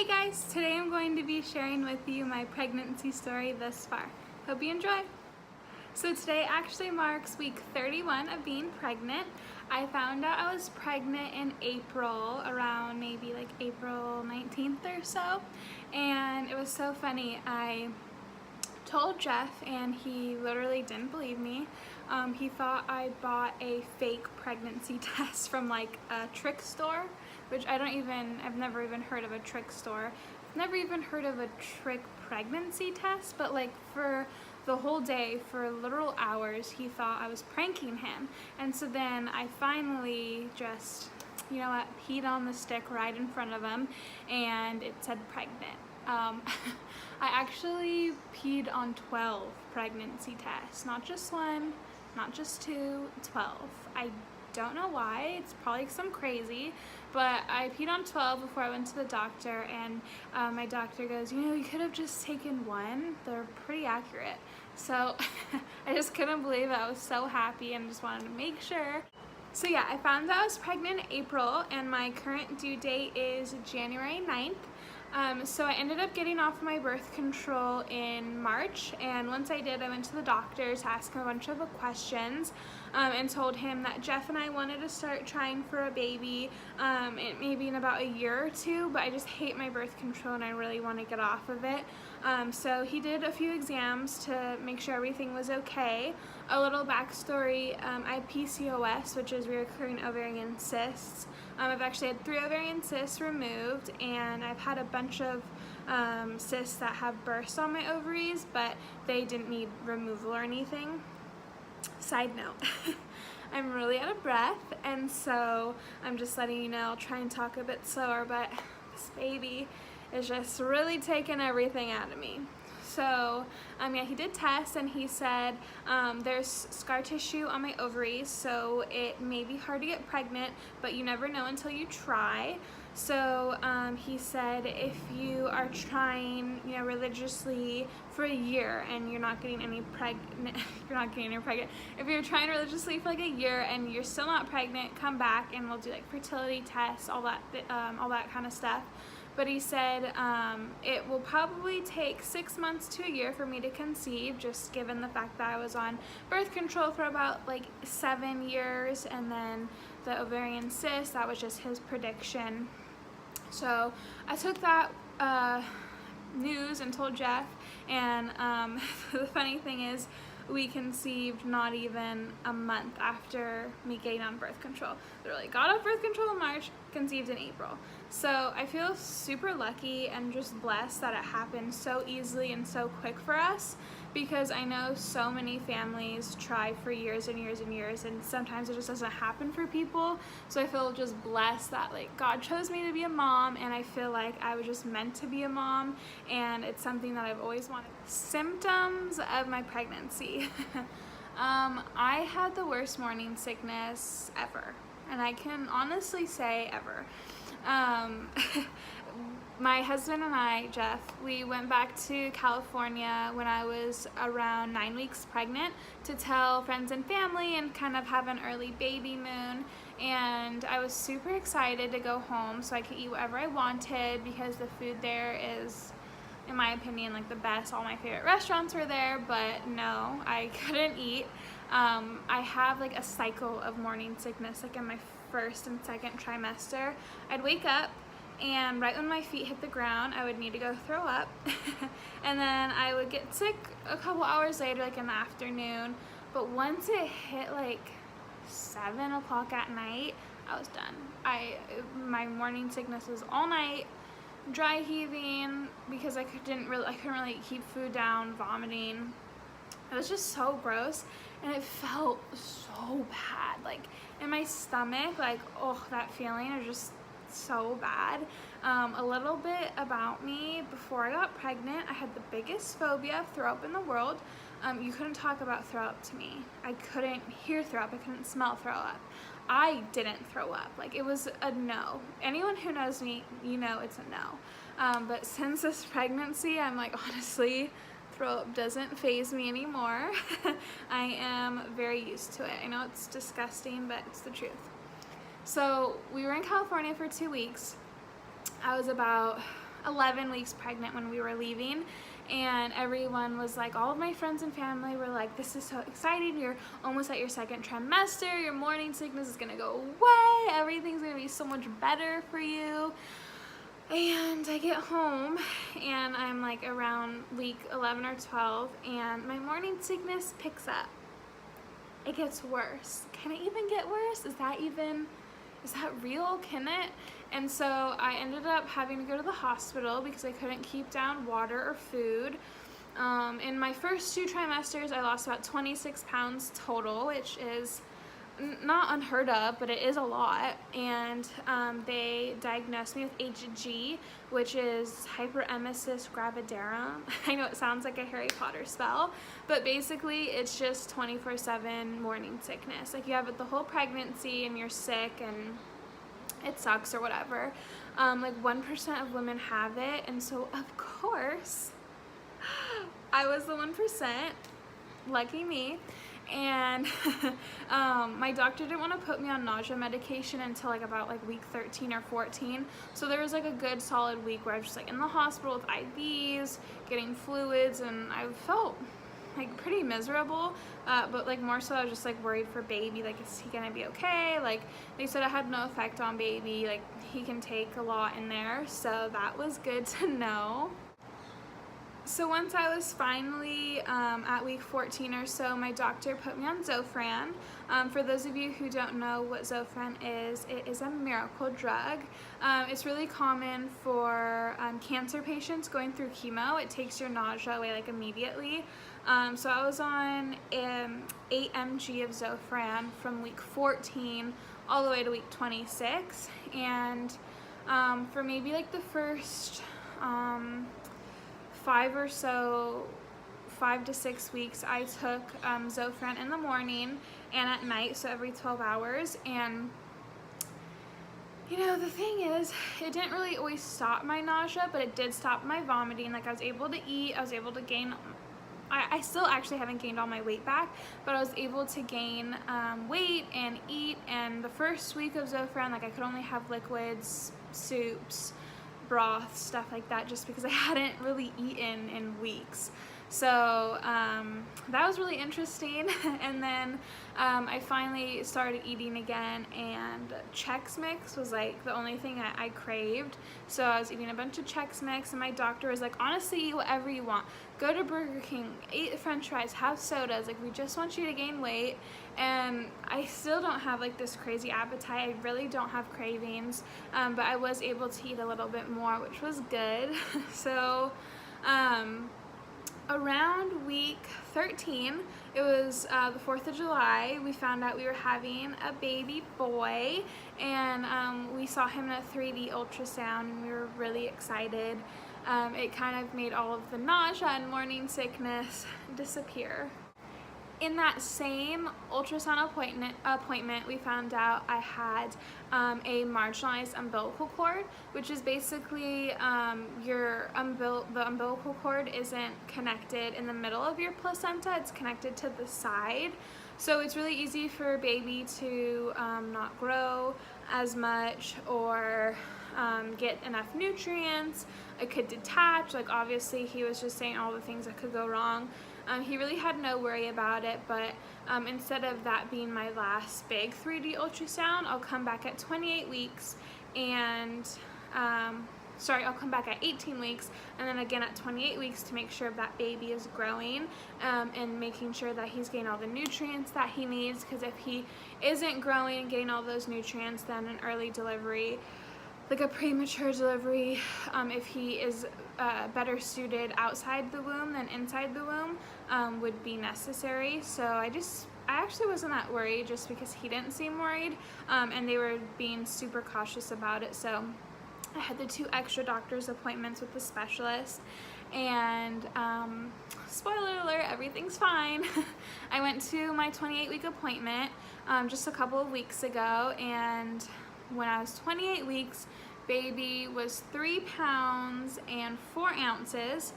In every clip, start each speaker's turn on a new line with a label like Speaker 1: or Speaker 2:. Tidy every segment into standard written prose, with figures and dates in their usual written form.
Speaker 1: Hey guys, today I'm going to be sharing with you my pregnancy story thus far. Hope you enjoy. So today actually marks week 31 of being pregnant. I found out I was pregnant in April, around maybe like April 19th or so, and it was so funny. I told Jeff and he literally didn't believe me. He thought I bought a fake pregnancy test from like a trick store, which I've never even heard of a trick store. Never even heard of a trick pregnancy test, but like for the whole day, for literal hours, he thought I was pranking him. And so then I finally just, you know what, peed on the stick right in front of him and it said pregnant. I actually peed on 12 pregnancy tests, not just one, not just two, 12. I don't know why, it's probably because I'm crazy, but I peed on 12 before I went to the doctor, and my doctor goes, you know, you could have just taken one, they're pretty accurate. So I just couldn't believe it. I was so happy and just wanted to make sure. So yeah, I found out I was pregnant in April and my current due date is January 9th. So I ended up getting off my birth control in March, and once I did, I went to the doctor to ask him a bunch of questions and told him that Jeff and I wanted to start trying for a baby maybe in about a year or two, but I just hate my birth control and I really want to get off of it. So he did a few exams to make sure everything was okay. A little backstory, I have PCOS, which is recurrent ovarian cysts. I've actually had 3 ovarian cysts removed, and I've had a bunch of cysts that have burst on my ovaries, but they didn't need removal or anything. Side note, I'm really out of breath, and so I'm just letting you know, I'll try and talk a bit slower, but this baby is just really taking everything out of me. So yeah, he did tests and he said there's scar tissue on my ovaries, so it may be hard to get pregnant, but you never know until you try. So he said if you are trying, you know, religiously for a year and you're not getting any pregnant, if you're trying religiously for like a year and you're still not pregnant, come back and we'll do like fertility tests, all that kind of stuff. But he said it will probably take 6 months to a year for me to conceive, just given the fact that I was on birth control for about like 7 years, and then the ovarian cyst, that was just his prediction. So I took that news and told Jeff, and the funny thing is, we conceived not even a month after me getting on birth control. Literally got off birth control in March, conceived in April. So I feel super lucky and just blessed that it happened so easily and so quick for us, because I know so many families try for years and years and years, and sometimes it just doesn't happen for people. So I feel just blessed that like God chose me to be a mom, and I feel like I was just meant to be a mom, and it's something that I've always wanted. Symptoms of my pregnancy. I had the worst morning sickness ever, and I can honestly say ever. My husband and I, Jeff, we went back to California when I was around 9 weeks pregnant to tell friends and family and kind of have an early baby moon. And I was super excited to go home so I could eat whatever I wanted, because the food there is, in my opinion, like the best. All my favorite restaurants were there, but no, I couldn't eat. I have like a cycle of morning sickness, like in my first and second trimester. I'd wake up, and right when my feet hit the ground, I would need to go throw up. And then I would get sick a couple hours later, like in the afternoon. But once it hit like 7 o'clock at night, I was done. My morning sickness was all night, dry heaving, because I couldn't really keep food down, vomiting. It was just so gross, and it felt so bad, like in my stomach, like, oh, that feeling is just so bad. A little bit about me: before I got pregnant, I had the biggest phobia of throw up in the world. You couldn't talk about throw up to me. I couldn't hear throw up, I couldn't smell throw up. I didn't throw up, like it was a no. Anyone who knows me, you know it's a no. But since this pregnancy, I'm like, honestly, throw up doesn't faze me anymore. I am very used to it. I know it's disgusting, but it's the truth. So we were in California for 2 weeks. I was about 11 weeks pregnant when we were leaving, and everyone was like, all of my friends and family were like, this is so exciting, you're almost at your second trimester, your morning sickness is gonna go away, everything's gonna be so much better for you. And I get home and I'm like around week 11 or 12 and my morning sickness picks up. It gets worse. Can it even get worse? Is that real? Can it? And so I ended up having to go to the hospital because I couldn't keep down water or food. In my first 2 trimesters, I lost about 26 pounds total, which is not unheard of, but it is a lot. And they diagnosed me with HG, which is hyperemesis gravidarum. I know it sounds like a Harry Potter spell, but basically it's just 24/7 morning sickness. Like you have it the whole pregnancy and you're sick and it sucks or whatever. Like 1% of women have it, and so of course I was the 1%. Lucky me. And my doctor didn't want to put me on nausea medication until like about like week 13 or 14. So there was like a good solid week where I was just like in the hospital with IVs, getting fluids, and I felt like pretty miserable, but like more so I was just like worried for baby, like is he gonna be okay? Like they said it had no effect on baby, like he can take a lot in there, so that was good to know. So once I was finally at week 14 or so, my doctor put me on Zofran. For those of you who don't know what Zofran is, it is a miracle drug. It's really common for cancer patients going through chemo. It takes your nausea away like immediately. So I was on 8 mg of Zofran from week 14 all the way to week 26. And for maybe like the first 5 to 6 weeks, I took Zofran in the morning and at night, so every 12 hours. And you know, the thing is, it didn't really always stop my nausea, but it did stop my vomiting. Like I was able to eat, I was able to gain, I still actually haven't gained all my weight back, but I was able to gain weight and eat. And the first week of Zofran, like I could only have liquids, soups, broth, stuff like that, just because I hadn't really eaten in weeks. So that was really interesting. And then I finally started eating again, and Chex Mix was like the only thing I craved. So I was eating a bunch of Chex Mix, and my doctor was like, honestly, eat whatever you want. Go to Burger King, eat french fries, have sodas, like we just want you to gain weight. And I still don't have like this crazy appetite. I really don't have cravings, but I was able to eat a little bit more, which was good. So around week 13, it was the 4th of July, we found out we were having a baby boy, and we saw him in a 3D ultrasound, and we were really excited. It kind of made all of the nausea and morning sickness disappear. In that same ultrasound appointment, we found out I had a marginalized umbilical cord, which is basically the umbilical cord isn't connected in the middle of your placenta, it's connected to the side. So it's really easy for a baby to not grow as much or get enough nutrients. It could detach, like obviously he was just saying all the things that could go wrong. He really had no worry about it, but instead of that being my last big 3D ultrasound, I'll come back at 28 weeks and, I'll come back at 18 weeks and then again at 28 weeks to make sure that baby is growing and making sure that he's getting all the nutrients that he needs, because if he isn't growing and getting all those nutrients, then an early delivery, like a premature delivery, if he is better suited outside the womb than inside the womb, would be necessary. So I actually wasn't that worried, just because he didn't seem worried, and they were being super cautious about it. So I had the 2 extra doctor's appointments with the specialist, and spoiler alert, everything's fine. I went to my 28-week appointment just a couple of weeks ago, and when I was 28 weeks, baby was 3 pounds and 4 ounces,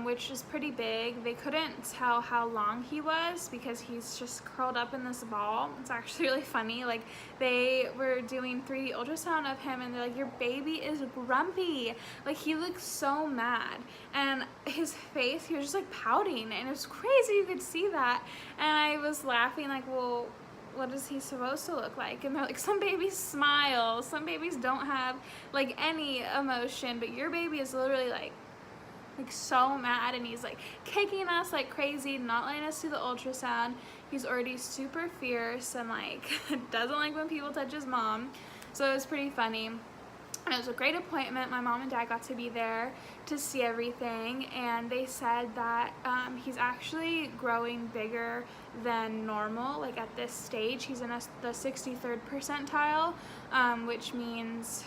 Speaker 1: which is pretty big. They couldn't tell how long he was because he's just curled up in this ball. It's actually really funny. Like, they were doing 3D ultrasound of him and they're like, your baby is grumpy. Like, he looks so mad. And his face, he was just like pouting, and it was crazy. You could see that. And I was laughing like, well, what is he supposed to look like? And they're like, some babies smile, some babies don't have like any emotion, but your baby is literally like so mad, and he's like kicking us like crazy, not letting us do the ultrasound. He's already super fierce and like doesn't like when people touch his mom. So it was pretty funny. And it was a great appointment. My mom and dad got to be there to see everything, and they said that he's actually growing bigger than normal. Like, at this stage, he's in the 63rd percentile, which means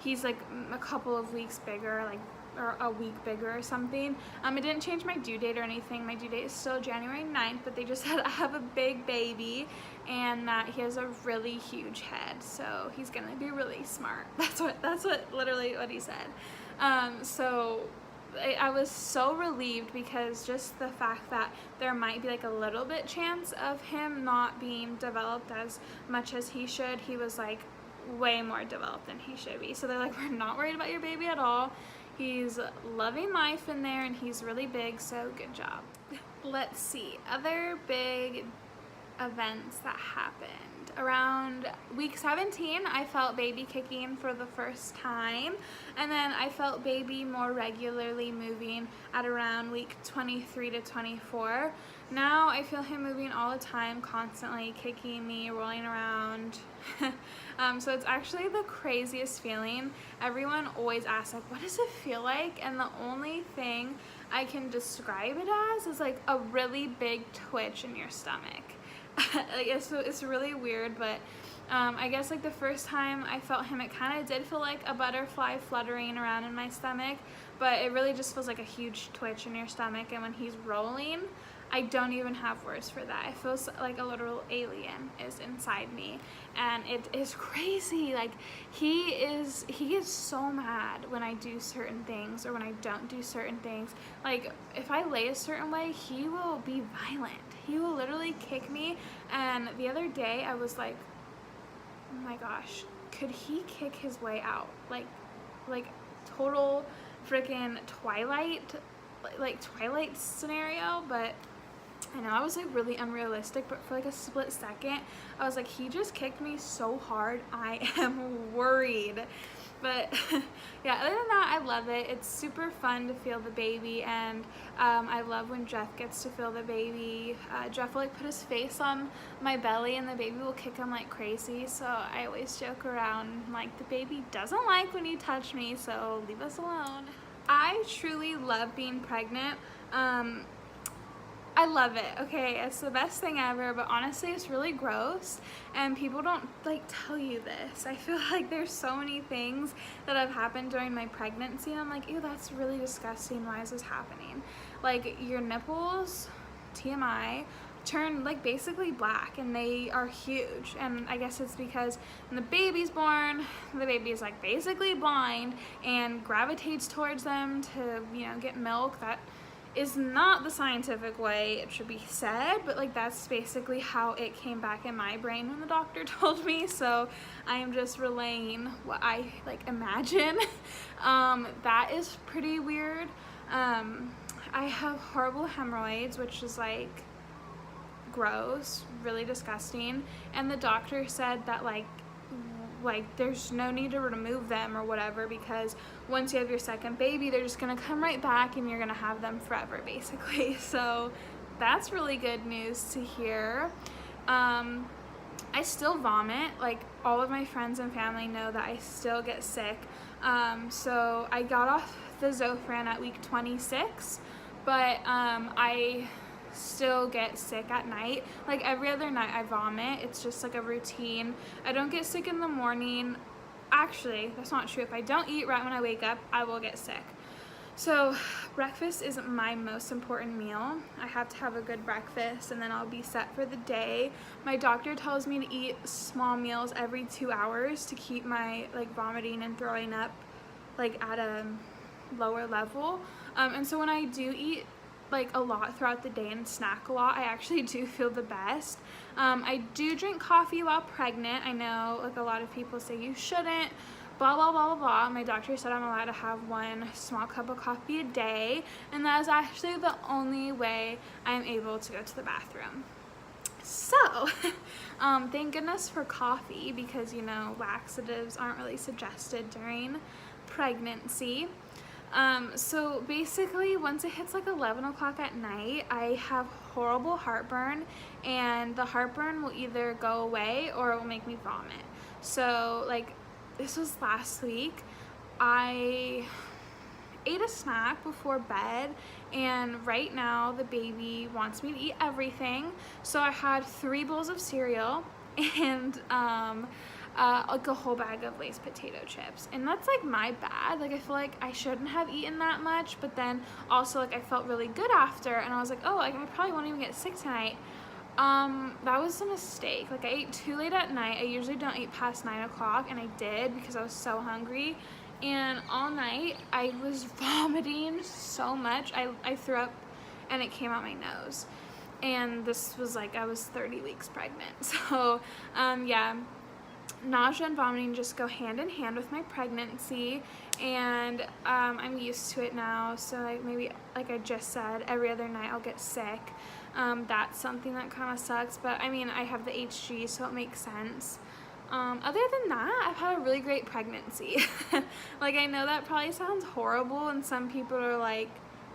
Speaker 1: he's like a couple of weeks bigger, like, or a week bigger or something. It didn't change my due date or anything. My due date is still January 9th, but they just said I have a big baby and that he has a really huge head, so he's gonna be really smart. That's what literally what he said. So I was so relieved, because just the fact that there might be like a little bit chance of him not being developed as much as he should, he was like way more developed than he should be. So they're like, we're not worried about your baby at all. He's loving life in there, and he's really big, so good job. Let's see, other big events that happened. Around week 17, I felt baby kicking for the first time, and then I felt baby more regularly moving at around week 23 to 24. Now I feel him moving all the time, constantly kicking me, rolling around. So it's actually the craziest feeling. Everyone always asks, like, what does it feel like? And the only thing I can describe it as is like a really big twitch in your stomach. Like, it's really weird, but I guess like the first time I felt him, it kind of did feel like a butterfly fluttering around in my stomach, but it really just feels like a huge twitch in your stomach. And when he's rolling, I don't even have words for that. It feels like a literal alien is inside me, and it is crazy. Like, he gets so mad when I do certain things or when I don't do certain things. Like, if I lay a certain way, he will be violent. He will literally kick me. And the other day I was like, oh my gosh, could he kick his way out? Like total freaking Twilight scenario. But I know I was like really unrealistic, but for like a split second I was like, he just kicked me so hard, I am worried. But yeah, other than that, I love it. It's super fun to feel the baby, and I love when Jeff gets to feel the baby. Jeff will like put his face on my belly, and the baby will kick him like crazy. So I always joke around like, the baby doesn't like when you touch me, so leave us alone. I truly love being pregnant. I love it, okay? It's the best thing ever, but honestly, it's really gross, and people don't like tell you this. I feel like there's so many things that have happened during my pregnancy, and I'm like, ew, that's really disgusting. Why is this happening? Like, your nipples, TMI, turn like basically black, and they are huge. And I guess it's because when the baby's born, the baby is like basically blind and gravitates towards them to, you know, get milk. That is not the scientific way it should be said, but like that's basically how it came back in my brain when the doctor told me. So I am just relaying what I like imagine. That is pretty weird. I have horrible hemorrhoids, which is like gross, really disgusting, and the doctor said that like there's no need to remove them or whatever, because once you have your second baby, they're just gonna come right back and you're gonna have them forever, basically. So that's really good news to hear. I still vomit. Like, all of my friends and family know that I still get sick. So I got off the Zofran at week 26, but I still get sick at night. Like, every other night I vomit. It's just like a routine. I don't get sick in the morning. Actually, that's not true. If I don't eat right when I wake up, I will get sick. So breakfast is my most important meal. I have to have a good breakfast, and then I'll be set for the day. My doctor tells me to eat small meals every 2 hours to keep my like vomiting and throwing up like at a lower level. And so when I do eat like a lot throughout the day and snack a lot, I actually do feel the best. I do drink coffee while pregnant. I know like a lot of people say you shouldn't, blah blah blah blah blah. My doctor said I'm allowed to have 1 small cup of coffee a day, and that is actually the only way I'm able to go to the bathroom. So, thank goodness for coffee, because you know, laxatives aren't really suggested during pregnancy. So basically once it hits like 11 o'clock at night, I have horrible heartburn, and the heartburn will either go away or it will make me vomit. So like, this was last week, I ate a snack before bed, and right now the baby wants me to eat everything. So I had 3 bowls of cereal and like a whole bag of Lay's potato chips, and that's like my bad. Like I feel like I shouldn't have eaten that much, but then also like I felt really good after, and I was like, oh, like I probably won't even get sick tonight. That was a mistake. Like I ate too late at night. I usually don't eat past 9 o'clock, and I did because I was so hungry, and all night I was vomiting so much. I threw up and it came out my nose, and this was like, I was 30 weeks pregnant. So yeah, nausea and vomiting just go hand in hand with my pregnancy, and I'm used to it now. So like maybe, like I just said, every other night I'll get sick. That's something that kind of sucks, but I mean, I have the HG, so it makes sense. Other than that, I've had a really great pregnancy. Like I know that probably sounds horrible, and some people are like,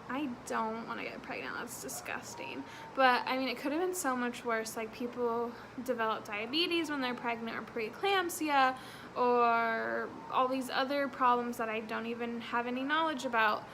Speaker 1: I don't want to get pregnant, that's disgusting. But I mean, it could have been so much worse. Like people develop diabetes when they're pregnant, or preeclampsia, or all these other problems that I don't even have any knowledge about.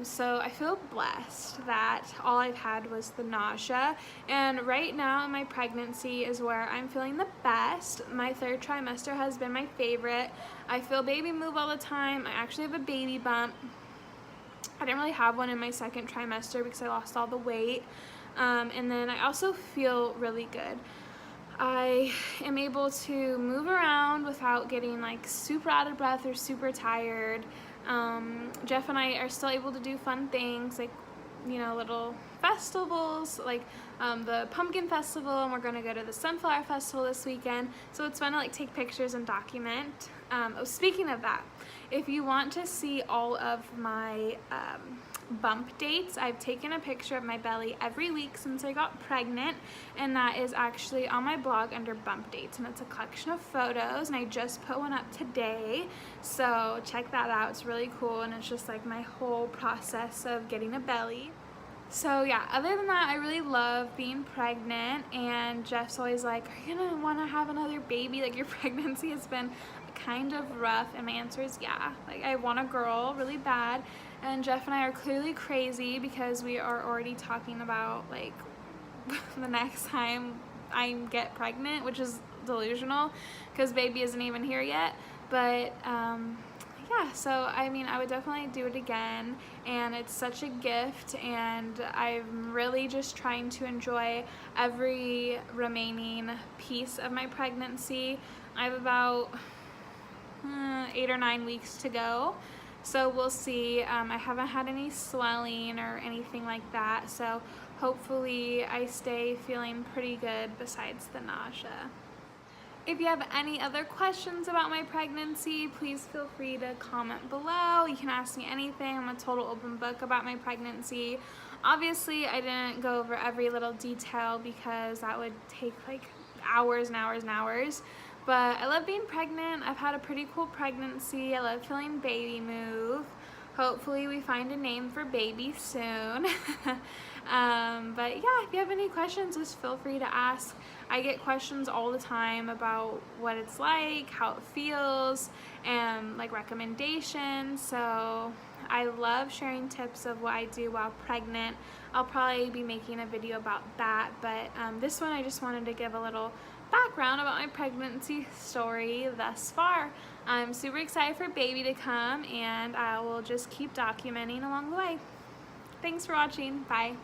Speaker 1: So I feel blessed that all I've had was the nausea, and right now in my pregnancy is where I'm feeling the best. My 3rd trimester has been my favorite. I feel baby move all the time. I actually have a baby bump. I didn't really have one in my 2nd trimester because I lost all the weight, and then I also feel really good. I am able to move around without getting like super out of breath or super tired. Jeff and I are still able to do fun things, like, you know, little festivals, like the Pumpkin Festival, and we're gonna go to the Sunflower Festival this weekend, so it's fun to like take pictures and document. Oh, speaking of that, if you want to see all of my bump dates, I've taken a picture of my belly every week since I got pregnant, and that is actually on my blog under bump dates, and it's a collection of photos, and I just put one up today, so check that out. It's really cool, and it's just like my whole process of getting a belly. So yeah, other than that, I really love being pregnant, and Jeff's always like, are you gonna want to have another baby? Like your pregnancy has been kind of rough, and my answer is yeah. Like I want a girl really bad, and Jeff and I are clearly crazy because we are already talking about like the next time I get pregnant, which is delusional because baby isn't even here yet. But yeah, so I mean, I would definitely do it again, and it's such a gift, and I'm really just trying to enjoy every remaining piece of my pregnancy. I have about 8 or 9 weeks to go, so we'll see. I haven't had any swelling or anything like that, so hopefully I stay feeling pretty good besides the nausea. If you have any other questions about my pregnancy, please feel free to comment below. You can ask me anything. I'm a total open book about my pregnancy. Obviously, I didn't go over every little detail because that would take like hours and hours and hours. But I love being pregnant. I've had a pretty cool pregnancy. I love feeling baby move. Hopefully we find a name for baby soon. But yeah, if you have any questions, just feel free to ask. I get questions all the time about what it's like, how it feels, and like recommendations. So I love sharing tips of what I do while pregnant. I'll probably be making a video about that, but this one I just wanted to give a little background about my pregnancy story thus far. I'm super excited for baby to come, and I will just keep documenting along the way. Thanks for watching. Bye.